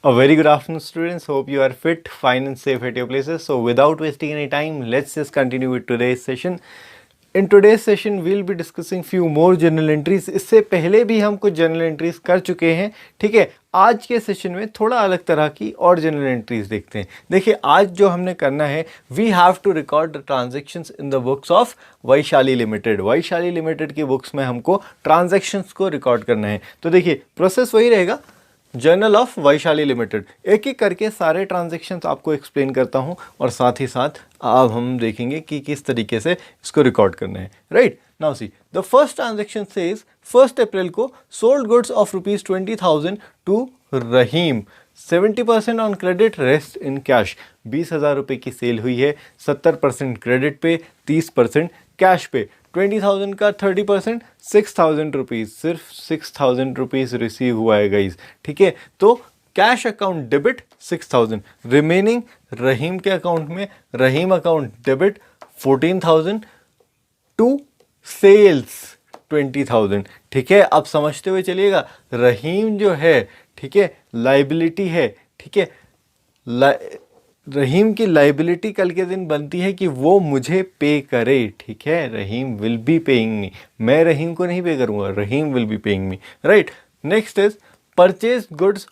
A very good afternoon, students. Hope you are fit, fine, and safe at your places. So, without wasting any time, let's just continue with today's session. In today's session, we'll be discussing few more journal entries. इससे पहले भी हम कुछ journal entries कर चुके हैं, ठीक है। आज के सेशन में थोड़ा अलग तरह की और journal entries देखते हैं। देखिए, आज जो हमने करना है, we have to record the transactions in the books of Vaishali limited. Vaishali limited की बुक्स में हमको ट्रांजेक्शन्स को रिकॉर्ड करना है। तो देखिए, प्रोसेस वही रहेगा, जर्नल ऑफ वैशाली लिमिटेड। एक एक करके सारे ट्रांजैक्शंस आपको एक्सप्लेन करता हूं और साथ ही साथ अब हम देखेंगे कि किस तरीके से इसको रिकॉर्ड करना है। Right now see the first transaction says 1 अप्रैल को sold goods of ₹20,000 to Rahim, 70% on credit, rest in cash. 20,000 रुपये की सेल हुई है, 70% क्रेडिट पे, 30% कैश पे। 20,000 का 30% 6,000 रुपीज़, सिर्फ 6,000 रुपीज़ रिसीव हुआ है गाइज, ठीक है। तो कैश अकाउंट डेबिट 6,000, रिमेनिंग रहीम के अकाउंट में, रहीम अकाउंट डेबिट 14,000 टू सेल्स 20,000, ठीक है। अब समझते हुए चलिएगा, रहीम जो है, ठीक है, लाइबिलिटी है, ठीक है। रहीम की लाइबिलिटी कल के दिन बनती है कि वो मुझे पे करे, ठीक है। Rahim will be paying me, मैं रहीम को नहीं पे करूंगा, Rahim will be paying me, right. Next is purchase goods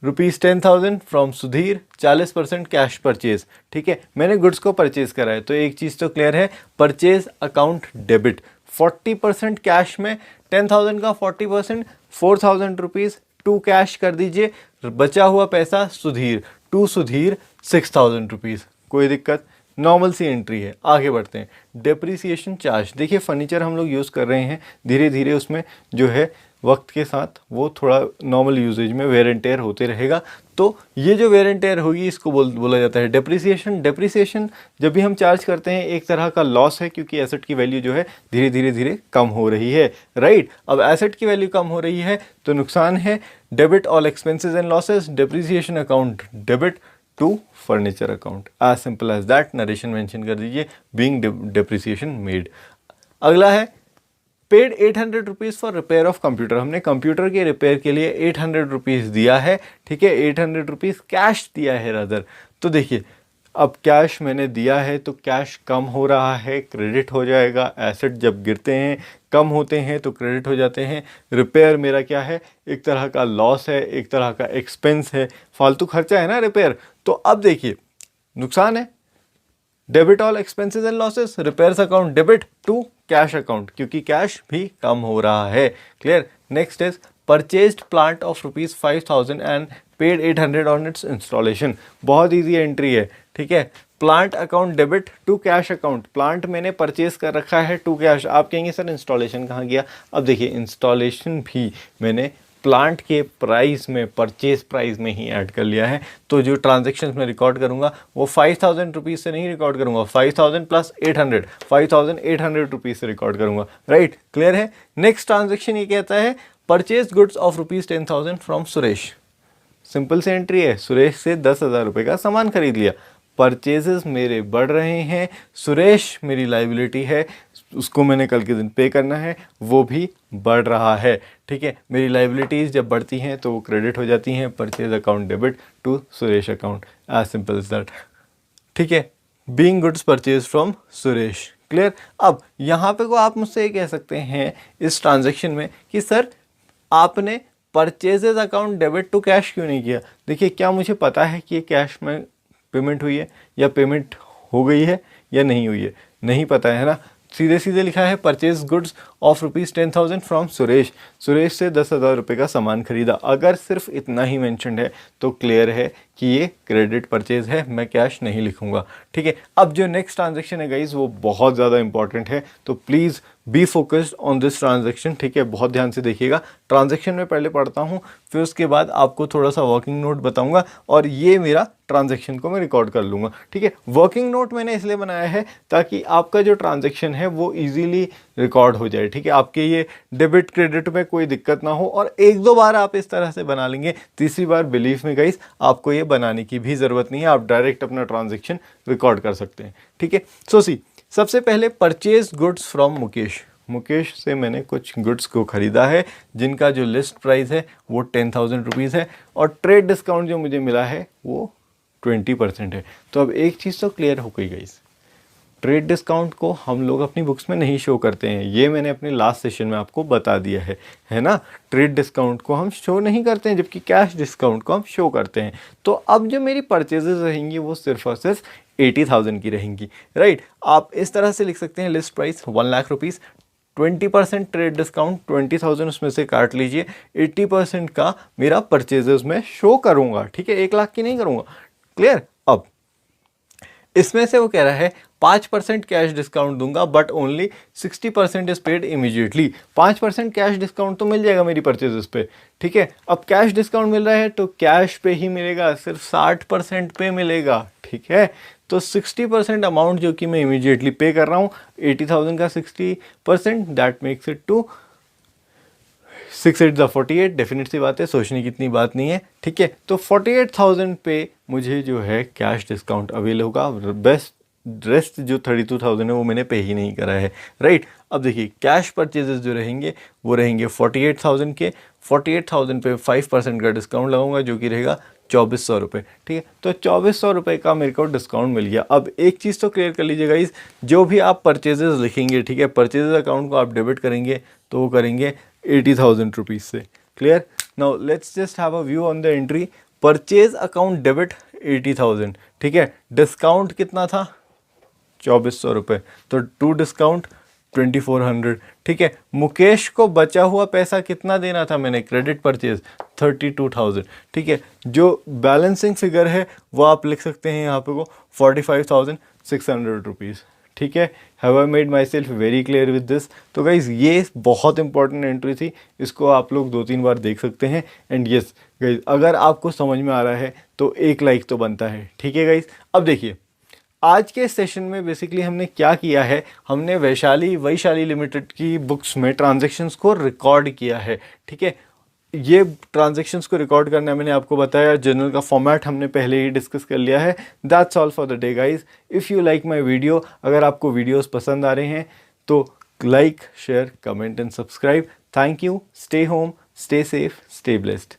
₹10,000 from Sudhir, 40% cash purchase, ठीक है। मैंने गुड्स को परचेज करा है, तो एक चीज़ तो क्लियर है, परचेज अकाउंट डेबिट। 40% कैश में, 10,000 का 40% 4,000 रुपीज़ टू कैश कर दीजिए, बचा हुआ पैसा सुधीर, टू सुधीर 6,000 रुपीज़। कोई दिक्कत, नॉर्मल सी एंट्री है। आगे बढ़ते हैं। डेप्रिसिएशन चार्ज, देखिए फर्नीचर हम लोग यूज़ कर रहे हैं, धीरे धीरे उसमें जो है वक्त के साथ वो थोड़ा नॉर्मल यूजेज में वेयर एंड टेयर होते रहेगा। तो ये जो वेयर एंड टेयर होगी इसको बोला जाता है डेप्रिसिएशन। डेप्रिसिएशन जब भी हम चार्ज करते हैं एक तरह का लॉस है, क्योंकि एसेट की वैल्यू जो है धीरे धीरे कम हो रही है, राइट। अब एसेट की वैल्यू कम हो रही है तो नुकसान है। Debit all expenses and losses, depreciation account debit to furniture account, as simple as that. Narration mention कर दीजिए, बीइंग डेप्रिसिएशन मेड। अगला है paid 800 rupees for repair of computer. हमने कंप्यूटर के रिपेयर के लिए 800 रुपीज़ दिया है, ठीक है। 800 रुपीज़ कैश दिया है रादर। तो देखिए, अब कैश मैंने दिया है तो कैश कम हो रहा है, क्रेडिट हो जाएगा। एसेट जब गिरते हैं, कम होते हैं तो क्रेडिट हो जाते हैं। रिपेयर मेरा क्या है, एक तरह का लॉस है, एक तरह का एक्सपेंस है, फालतू खर्चा है ना रिपेयर। तो अब देखिए, नुकसान है। Debit all expenses and losses, repairs account debit to cash account, क्योंकि कैश भी कम हो रहा है। Clear. Next is purchased plant of ₹5,000 and paid 800 on its installation. बहुत इजी एंट्री है, ठीक है। Plant account debit to cash account, plant मैंने परचेज कर रखा है टू कैश। आप कहेंगे सर इंस्टॉलेशन कहाँ गया? अब देखिए, इंस्टॉलेशन भी मैंने प्लांट के प्राइस में, परचेज प्राइस में ही ऐड कर लिया है। तो जो ट्रांजेक्शन्स मैं रिकॉर्ड करूंगा वो 5,000 रुपीज़ से नहीं रिकॉर्ड करूंगा, 5,000 प्लस 800, 5,800 रुपीज़ से रिकॉर्ड करूंगा, राइट। क्लियर है। नेक्स्ट ट्रांजेक्शन ये कहता है purchase goods of ₹10,000 from Suresh. Simple सी एंट्री है, सुरेश से 10,000 रुपये का सामान खरीद लिया। परचेजेस मेरे बढ़ रहे हैं, सुरेश मेरी लाइबिलिटी है, उसको मैंने कल के दिन पे करना है, वो भी बढ़ रहा है, ठीक है। मेरी लाइबिलिटीज़ जब बढ़ती हैं तो वो क्रेडिट हो जाती हैं, purchase account debit to Suresh account, as simple as that, ठीक है। Being goods purchase from Suresh. Clear. अब यहाँ पे को आप मुझसे ये कह सकते हैं इस ट्रांजेक्शन में कि सर आपने purchases account debit to cash क्यों नहीं किया? देखिए, क्या मुझे पता है कि ये कैश में पेमेंट हुई है या पेमेंट हो गई है या नहीं हुई है? नहीं पता है ना। सीधे सीधे लिखा है purchase goods of ₹10,000 from Suresh, Suresh से 10,000 रुपये का सामान खरीदा। अगर सिर्फ इतना ही मेंशन्ड है तो क्लियर है कि ये क्रेडिट परचेज है, मैं कैश नहीं लिखूंगा, ठीक है। अब जो नेक्स्ट ट्रांजेक्शन है गाइज वो बहुत ज़्यादा इंपॉर्टेंट है, तो please be focused on this transaction, ठीक है। बहुत ध्यान से देखिएगा। ट्रांजेक्शन में पहले पढ़ता हूँ, फिर उसके बाद आपको थोड़ा सा वर्किंग नोट बताऊंगा और ये मेरा ट्रांजेक्शन को मैं रिकॉर्ड कर लूँगा, ठीक है। वर्किंग नोट मैंने इसलिए बनाया है ताकि आपका जो ट्रांजेक्शन है वो ईजिली रिकॉर्ड हो जाए, ठीक है। आपके ये डेबिट क्रेडिट में कोई दिक्कत ना हो, और एक दो बार आप इस तरह से बना लेंगे, तीसरी बार बिलीव में गाइस आपको ये बनाने की भी ज़रूरत नहीं है, आप डायरेक्ट अपना ट्रांजेक्शन रिकॉर्ड कर सकते हैं, ठीक है। सो सी, सबसे पहले purchase goods from Mukesh. Mukesh से मैंने कुछ गुड्स को ख़रीदा है जिनका जो लिस्ट प्राइस है वो 10,000 रुपीज़ है और ट्रेड डिस्काउंट जो मुझे मिला है वो 20% है। तो अब एक चीज़ तो क्लियर हो गई गाइस, ट्रेड डिस्काउंट को हम लोग अपनी बुक्स में नहीं शो करते हैं, ये मैंने अपने लास्ट सेशन में आपको बता दिया है ना। ट्रेड डिस्काउंट को हम शो नहीं करते हैं जबकि कैश डिस्काउंट को हम शो करते हैं। तो अब जो मेरी परचेजेस रहेंगी वो सिर्फ और सिर्फ 80,000 की रहेंगी, राइट। आप इस तरह से लिख सकते हैं, list price 1 lakh rupees, 20% trade discount 20,000 उसमें से काट लीजिए, 80% का मेरा परचेजेस में शो करूँगा, ठीक है, 1 लाख की नहीं करूँगा। क्लियर। अब इसमें से वो कह रहा है 5% कैश डिस्काउंट दूंगा but only 60% is paid immediately. 5% cash discount तो मिल जाएगा मेरी परचेजेस पे, ठीक है। अब कैश डिस्काउंट मिल रहा है तो कैश पे ही मिलेगा, सिर्फ 60% पे मिलेगा, ठीक है। तो 60% अमाउंट जो कि मैं इमीडिएटली पे कर रहा हूँ, 80,000 का 60%, that makes it to 6 8 48। Definite सी बात है, सोचने की इतनी बात नहीं है, ठीक है। तो 48,000 पे मुझे जो है कैश डिस्काउंट अवेल होगा। बेस्ट रेस्ट जो 32,000 है वो मैंने पे ही नहीं करा है, राइट। अब देखिए कैश परचेजेस जो रहेंगे वो रहेंगे 48,000 के, 48,000 पे 5% का डिस्काउंट लगाऊंगा जो कि रहेगा 2,400 रुपये, ठीक है। तो 2,400 रुपये का मेरे को डिस्काउंट मिल गया। अब एक चीज़ तो क्लियर कर लीजिएगा इस, जो भी आप परचेजेस लिखेंगे, ठीक है, परचेजेस अकाउंट को आप डेबिट करेंगे तो वो करेंगे 80,000 रुपीज़ से। Clear. Now let's just have a view on the entry. Purchase account debit 80,000, ठीक है। डिस्काउंट कितना था? 2,400 रुपये, तो टू डिस्काउंट 2,400, ठीक है। मुकेश को बचा हुआ पैसा कितना देना था मैंने? क्रेडिट परचेज 32,000, ठीक है। जो बैलेंसिंग फिगर है वो आप लिख सकते हैं यहाँ पे को 45,600 रुपीज़, ठीक है। Have I made my self very clear with this? तो गाइज ये बहुत इंपॉर्टेंट एंट्री थी, इसको आप लोग 2-3 बार देख सकते हैं। एंड यस गाइज, अगर आपको समझ में आ रहा है तो एक लाइक तो बनता है, ठीक है गाइज। अब देखिए आज के सेशन में बेसिकली हमने क्या किया है, हमने वैशाली लिमिटेड की बुक्स में ट्रांजैक्शंस को रिकॉर्ड किया है, ठीक है। ये ट्रांजैक्शंस को रिकॉर्ड करना मैंने आपको बताया, जर्नल का फॉर्मेट हमने पहले ही डिस्कस कर लिया है। That's all for the day guys. If you like my video, अगर आपको वीडियोस पसंद आ रहे हैं तो like, share, comment and subscribe. Thank you. Stay home, stay safe, stay blessed.